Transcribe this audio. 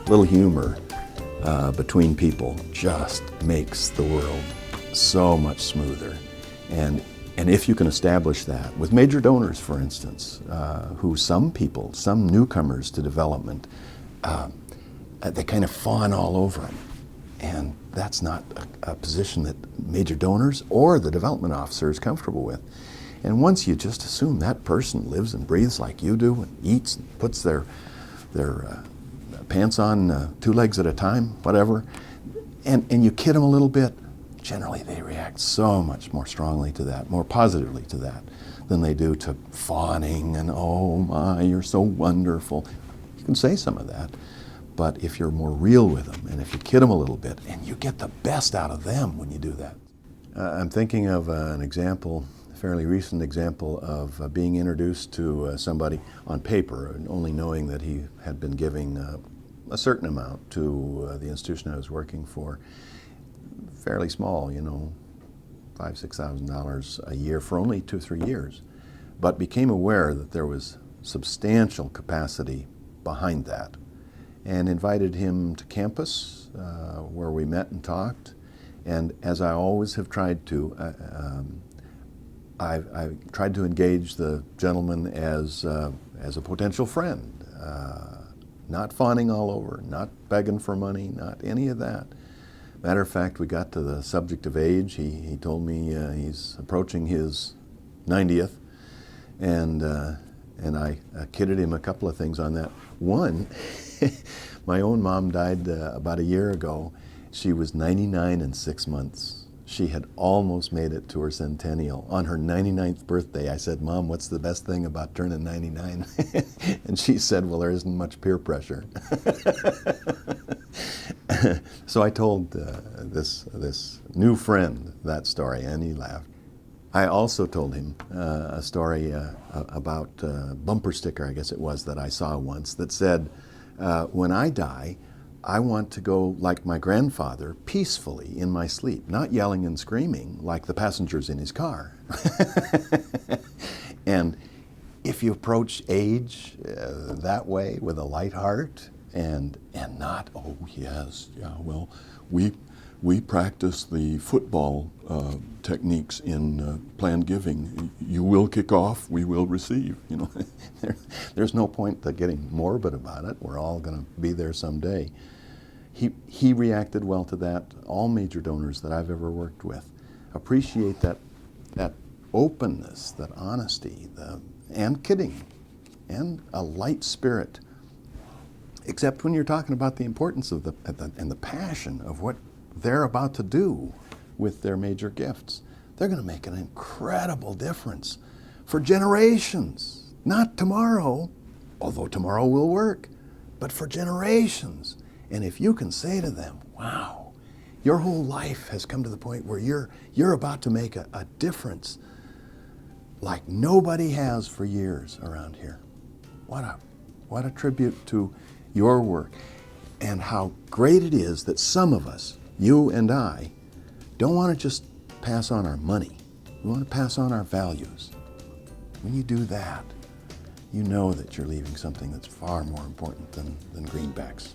little humor between people just makes the world so much smoother. And if you can establish that with major donors, for instance, who some people, some newcomers to development, they kind of fawn all over them. And that's not a position that major donors or the development officer is comfortable with. And once you just assume that person lives and breathes like you do and eats and puts their pants on 2 legs at a time, whatever, and you kid them a little bit, generally they react so much more strongly to that, more positively to that, than they do to fawning and, oh my, you're so wonderful. You can say some of that, but if you're more real with them and if you kid them a little bit, and you get the best out of them when you do that. I'm thinking of an example, a fairly recent example of being introduced to somebody on paper, and only knowing that he had been giving a certain amount to the institution I was working for. Fairly small, you know, $5,000, $6,000 a year for only 2 or 3 years, but became aware that there was substantial capacity behind that, and invited him to campus where we met and talked. And as I always have tried to, I tried to engage the gentleman as a potential friend, not fawning all over, not begging for money, not any of that. Matter of fact, we got to the subject of age. He told me he's approaching his 90th, and I kidded him a couple of things on that. One, my own mom died about a year ago. She was 99 and 6 months. She had almost made it to her centennial. On her 99th birthday, I said, "Mom, what's the best thing about turning 99? And she said, "Well, there isn't much peer pressure." So I told this new friend that story, and he laughed. I also told him a story about a bumper sticker, I guess it was, that I saw once that said, "When I die, I want to go like my grandfather, peacefully in my sleep, not yelling and screaming like the passengers in his car." And if you approach age that way with a light heart, and not, "Oh yes, yeah, well, we practice the football techniques in planned giving. You will kick off, we will receive." You know, there's no point to getting morbid about it. We're all going to be there someday. He reacted well to that. All major donors that I've ever worked with appreciate that openness, that honesty, and kidding, and a light spirit. Except when you're talking about the importance of and the passion of what they're about to do with their major gifts. They're going to make an incredible difference for generations. Not tomorrow, although tomorrow will work, but for generations. And if you can say to them, "Wow, your whole life has come to the point where you're about to make a difference like nobody has for years around here." What a tribute to your work, and how great it is that some of us, you and I, don't want to just pass on our money. We want to pass on our values. When you do that, you know that you're leaving something that's far more important than greenbacks.